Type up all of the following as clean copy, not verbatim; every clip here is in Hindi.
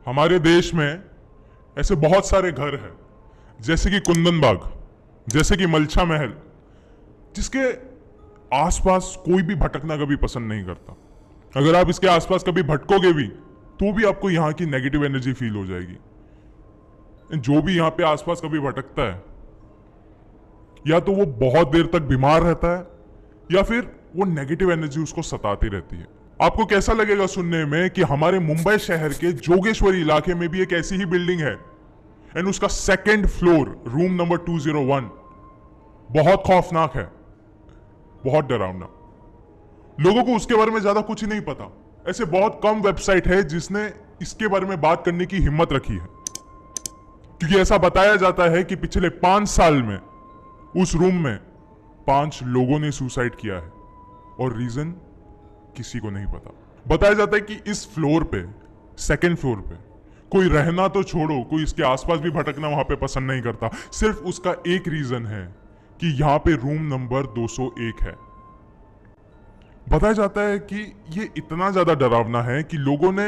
हमारे देश में ऐसे बहुत सारे घर हैं, जैसे कि कुंदन बाग, जैसे कि मलछा महल, जिसके आसपास कोई भी भटकना कभी पसंद नहीं करता। अगर आप इसके आसपास कभी भटकोगे भी तो भी आपको यहाँ की नेगेटिव एनर्जी फील हो जाएगी। जो भी यहाँ पे आसपास कभी भटकता है, या तो वो बहुत देर तक बीमार रहता है या फिर वो नेगेटिव एनर्जी उसको सताती रहती है। आपको कैसा लगेगा सुनने में कि हमारे मुंबई शहर के जोगेश्वरी इलाके में भी एक ऐसी ही बिल्डिंग है एंड उसका सेकंड फ्लोर, रूम नंबर 201, बहुत खौफनाक है, बहुत डरावना। लोगों को उसके बारे में ज्यादा कुछ ही नहीं पता। ऐसे बहुत कम वेबसाइट है जिसने इसके बारे में बात करने की हिम्मत रखी है, क्योंकि ऐसा बताया जाता है कि पिछले 5 साल में उस रूम में 5 लोगों ने सुसाइड किया है और रीजन किसी को नहीं पता। बताया जाता है कि इस फ्लोर पे, सेकंड फ्लोर पे, कोई रहना तो छोड़ो, कोई इसके आसपास भी भटकना वहां पे पसंद नहीं करता। सिर्फ उसका एक रीजन है कि यहां पे रूम नंबर 201 है। बताया जाता है कि ये इतना ज्यादा डरावना है कि लोगों ने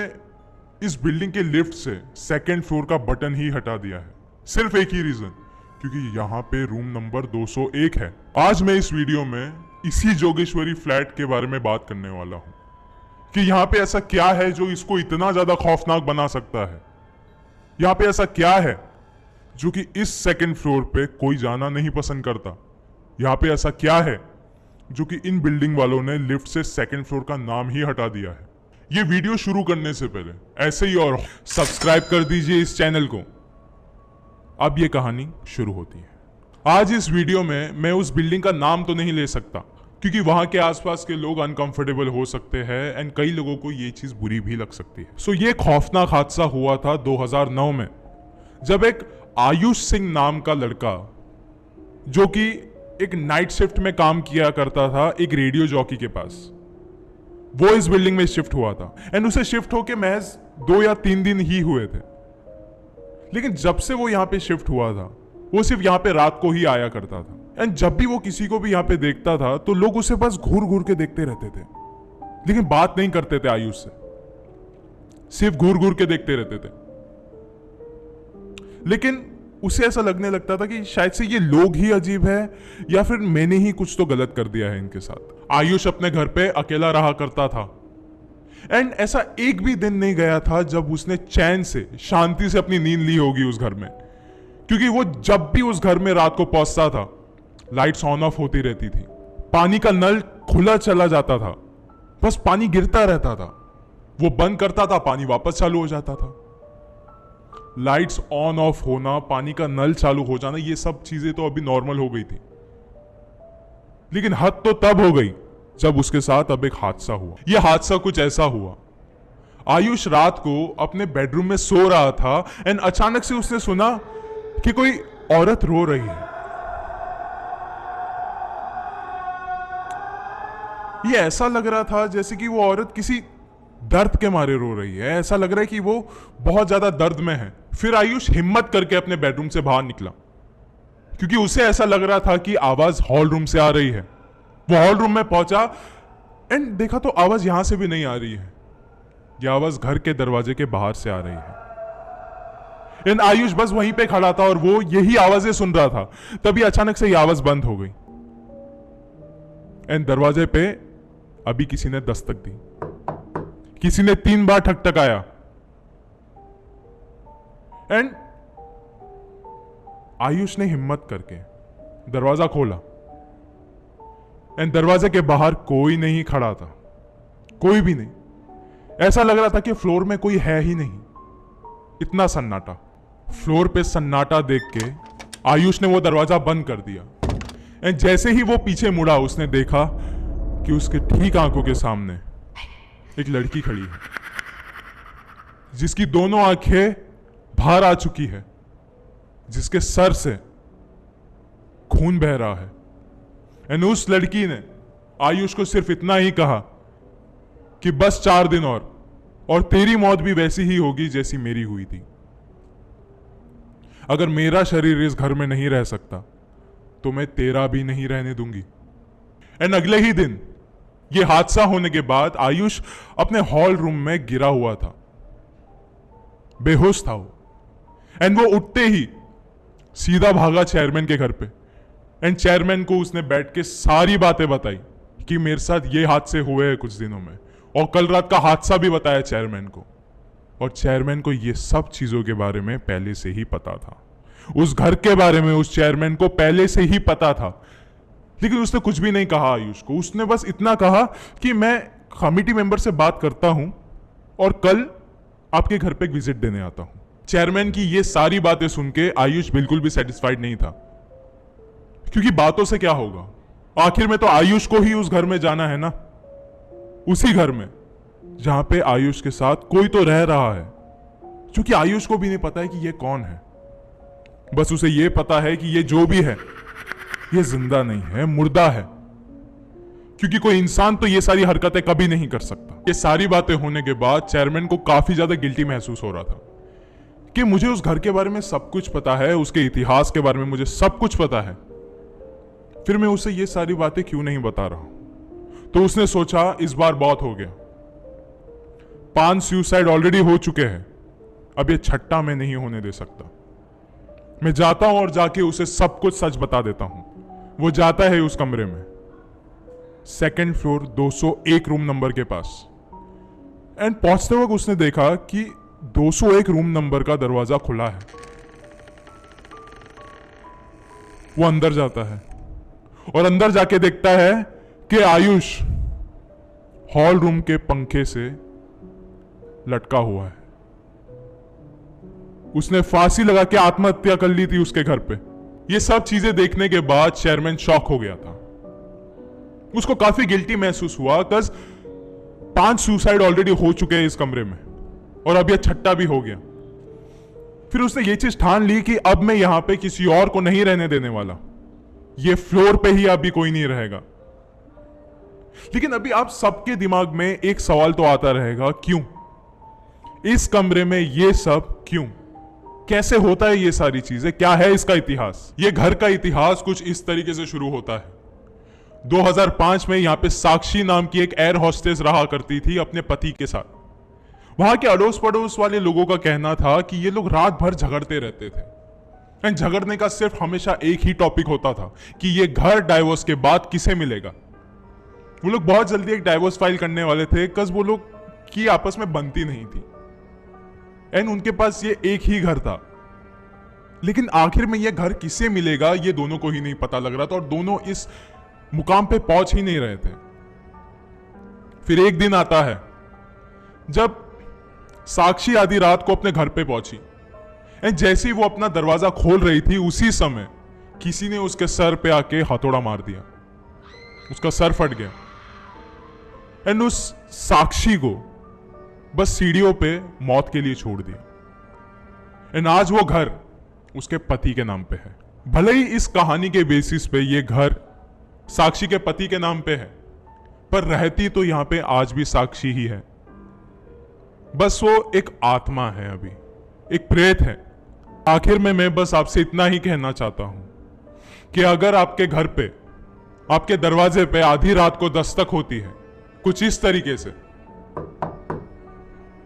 इस बिल्डिंग के लिफ्ट से सेकंड फ्लोर का बटन ही हटा दिया है। सिर्फ एक ही रीजन, क्योंकि यहां पे रूम नंबर 201 है। आज मैं इस वीडियो में इसी जोगेश्वरी फ्लैट के बारे में बात करने वाला हूं कि यहां पे ऐसा क्या है जो इसको इतना ज्यादा खौफनाक बना सकता है। यहां पे ऐसा क्या है जो कि इस सेकंड फ्लोर पे कोई जाना नहीं पसंद करता। यहां पे ऐसा क्या है जो कि इन बिल्डिंग वालों ने लिफ्ट से सेकंड फ्लोर का नाम ही हटा दिया है। ये वीडियो शुरू करने से पहले ऐसे ही और सब्सक्राइब कर दीजिए इस चैनल को। अब ये कहानी शुरू होती है। आज इस वीडियो में मैं उस बिल्डिंग का नाम तो नहीं ले सकता, क्योंकि वहां के आसपास के लोग अनकंफर्टेबल हो सकते हैं एंड कई लोगों को ये चीज बुरी भी लग सकती है। सो ये खौफनाक हादसा हुआ था 2009 में, जब एक आयुष सिंह नाम का लड़का, जो कि एक नाइट शिफ्ट में काम किया करता था एक रेडियो जॉकी के पास, वो इस बिल्डिंग में शिफ्ट हुआ था एंड उसे शिफ्ट होके महज 2 या 3 दिन ही हुए थे। लेकिन जब से वो यहाँ पे शिफ्ट हुआ था, वो सिर्फ यहाँ पे रात को ही आया करता था एंड जब भी वो किसी को भी यहाँ पे देखता था तो लोग उसे बस घूर घूर के देखते रहते थे, लेकिन बात नहीं करते थे आयुष से, सिर्फ घूर घूर के देखते रहते थे। लेकिन उसे ऐसा लगने लगता था कि शायद से ये लोग ही अजीब है या फिर मैंने ही कुछ तो गलत कर दिया है इनके साथ। आयुष अपने घर पे अकेला रहा करता था एंड ऐसा एक भी दिन नहीं गया था जब उसने चैन से, शांति से अपनी नींद ली होगी उस घर में, क्योंकि वो जब भी उस घर में रात को पहुंचता था, लाइट्स ऑन ऑफ होती रहती थी, पानी का नल खुला चला जाता था, बस पानी गिरता रहता था, वो बंद करता था, पानी वापस चालू हो जाता था। लाइट्स ऑन ऑफ होना, पानी का नल चालू हो जाना, ये सब चीजें तो अभी नॉर्मल हो गई थी, लेकिन हद तो तब हो गई जब उसके साथ अब एक हादसा हुआ। यह हादसा कुछ ऐसा हुआ, आयुष रात को अपने बेडरूम में सो रहा था एंड अचानक से उसने सुना कि कोई औरत रो रही है। ये ऐसा लग रहा था जैसे कि वो औरत किसी दर्द के मारे रो रही है, ऐसा लग रहा है कि वो बहुत ज्यादा दर्द में है। फिर आयुष हिम्मत करके अपने बेडरूम से बाहर निकला, क्योंकि उसे ऐसा लग रहा था कि आवाज हॉल रूम से आ रही है। वो हॉल रूम में पहुंचा एंड देखा तो आवाज यहां से भी नहीं आ रही है, यह आवाज घर के दरवाजे के बाहर से आ रही है। एंड आयुष बस वहीं पे खड़ा था और वो यही आवाजें सुन रहा था। तभी अचानक से यह आवाज बंद हो गई एंड दरवाजे पे अभी किसी ने दस्तक दी। किसी ने 3 बार ठकठकाया एंड आयुष ने हिम्मत करके दरवाजा खोला एंड दरवाजे के बाहर कोई नहीं खड़ा था, कोई भी नहीं। ऐसा लग रहा था कि फ्लोर में कोई है ही नहीं, इतना सन्नाटा। फ्लोर पे सन्नाटा देख के आयुष ने वो दरवाजा बंद कर दिया एंड जैसे ही वो पीछे मुड़ा, उसने देखा कि उसके ठीक आंखों के सामने एक लड़की खड़ी है, जिसकी दोनों आंखें बाहर आ चुकी है, जिसके सर से खून बह रहा है। एंड उस लड़की ने आयुष को सिर्फ इतना ही कहा कि बस 4 दिन और तेरी मौत भी वैसी ही होगी जैसी मेरी हुई थी। अगर मेरा शरीर इस घर में नहीं रह सकता तो मैं तेरा भी नहीं रहने दूंगी। एंड अगले ही दिन यह हादसा होने के बाद आयुष अपने हॉल रूम में गिरा हुआ था बेहोश था वो। एंड वो उठते ही सीधा भागा चेयरमैन के घर पे। एंड चेयरमैन को उसने बैठ के सारी बातें बताई कि मेरे साथ ये हादसे हुए हैं कुछ दिनों में, और कल रात का हादसा भी बताया चेयरमैन को। और चेयरमैन को ये सब चीजों के बारे में पहले से ही पता था। उस घर के बारे में उस चेयरमैन को पहले से ही पता था। लेकिन उसने कुछ भी नहीं कहा आयुष को। उसने बस इतना कहा कि मैं कमिटी मेंबर से बात करता हूं और कल आपके घर पे एक विजिट देने आता हूं। चेयरमैन की ये सारी बातें सुन के आयुष बिल्कुल भी सेटिस्फाइड नहीं था, क्योंकि बातों से क्या होगा, आखिर में तो आयुष को ही उस घर में जाना है ना, उसी घर में जहां पे आयुष के साथ कोई तो रह रहा है, क्योंकि आयुष को भी नहीं पता है कि ये कौन है। बस उसे ये पता है कि ये जो भी है ये जिंदा नहीं है, मुर्दा है, क्योंकि कोई इंसान तो ये सारी हरकतें कभी नहीं कर सकता। ये सारी बातें होने के बाद चेयरमैन को काफी ज्यादा गिल्टी महसूस हो रहा था कि मुझे उस घर के बारे में सब कुछ पता है, उसके इतिहास के बारे में मुझे सब कुछ पता है, फिर मैं उसे ये सारी बातें क्यों नहीं बता रहा हूं। तो उसने सोचा इस बार बहुत हो गया, 5 सुसाइड ऑलरेडी हो चुके हैं, अब ये छठा मैं नहीं होने दे सकता। मैं जाता हूं और जाके उसे सब कुछ सच बता देता हूं। वो जाता है उस कमरे में, 2nd फ्लोर 201 रूम नंबर के पास। एंड पहुंचते वक्त उसने देखा कि 201 रूम नंबर का दरवाजा खुला है। वो अंदर जाता है और अंदर जाके देखता है कि आयुष हॉल रूम के पंखे से लटका हुआ है। उसने फांसी लगा के आत्महत्या कर ली थी उसके घर पे। ये सब चीजें देखने के बाद चेयरमैन शॉक हो गया था। उसको काफी गिल्टी महसूस हुआ, बिकॉज 5 सुसाइड ऑलरेडी हो चुके हैं इस कमरे में और अब यह छठा भी हो गया। फिर उसने ये चीज ठान ली कि अब मैं यहां पे किसी और को नहीं रहने देने वाला, ये फ्लोर पे ही अभी कोई नहीं रहेगा। लेकिन अभी आप सबके दिमाग में एक सवाल तो आता रहेगा, क्यों इस कमरे में ये सब, क्यों, कैसे होता है ये सारी चीजें, क्या है इसका इतिहास। ये घर का इतिहास कुछ इस तरीके से शुरू होता है। 2005 में यहां पे साक्षी नाम की एक एयर होस्टेस रहा करती थी अपने पति के साथ। वहां के अड़ोस पड़ोस वाले लोगों का कहना था कि ये लोग रात भर झगड़ते रहते थे। एंड झगड़ने का सिर्फ हमेशा एक ही टॉपिक होता था कि ये घर डाइवोर्स के बाद किसे मिलेगा। वो लोग बहुत जल्दी एक डाइवोर्स फाइल करने वाले थे, बिकॉज वो लोग की आपस में बनती नहीं थी। एंड उनके पास ये एक ही घर था, लेकिन आखिर में ये घर किसे मिलेगा ये दोनों को ही नहीं पता लग रहा था, और दोनों इस मुकाम पे पहुंच ही नहीं रहे थे। फिर एक दिन आता है जब साक्षी आधी रात को अपने घर पे पहुंची, एंड जैसे ही वो अपना दरवाजा खोल रही थी उसी समय किसी ने उसके सर पे आके हथौड़ा मार दिया। उसका सर फट गया। एंड उस साक्षी को बस सीढ़ियों पे मौत के लिए छोड़ दिया। एंड आज वो घर उसके पति के नाम पे है। भले ही इस कहानी के बेसिस पे ये घर साक्षी के पति के नाम पे है, पर रहती तो यहां पे आज भी साक्षी ही है। बस वो एक आत्मा है, अभी एक प्रेत है। आखिर में मैं बस आपसे इतना ही कहना चाहता हूं कि अगर आपके घर पे, आपके दरवाजे पे आधी रात को दस्तक होती है कुछ इस तरीके से,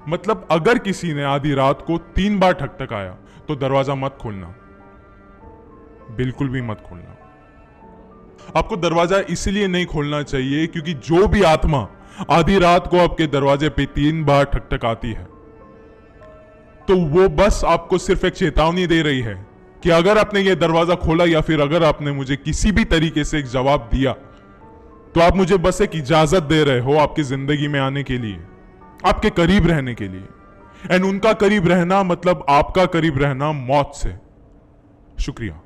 मतलब अगर किसी ने आधी रात को 3 बार ठकठकाया तो दरवाजा मत खोलना, बिल्कुल भी मत खोलना। आपको दरवाजा इसलिए नहीं खोलना चाहिए क्योंकि जो भी आत्मा आधी रात को आपके दरवाजे पे 3 बार ठकठकाती है, तो वो बस आपको सिर्फ एक चेतावनी दे रही है कि अगर आपने ये दरवाजा खोला या फिर अगर आपने मुझे किसी भी तरीके से एक जवाब दिया, तो आप मुझे बस एक इजाजत दे रहे हो आपकी जिंदगी में आने के लिए, आपके करीब रहने के लिए। एंड उनका करीब रहना मतलब आपका करीब रहना मौत से। शुक्रिया।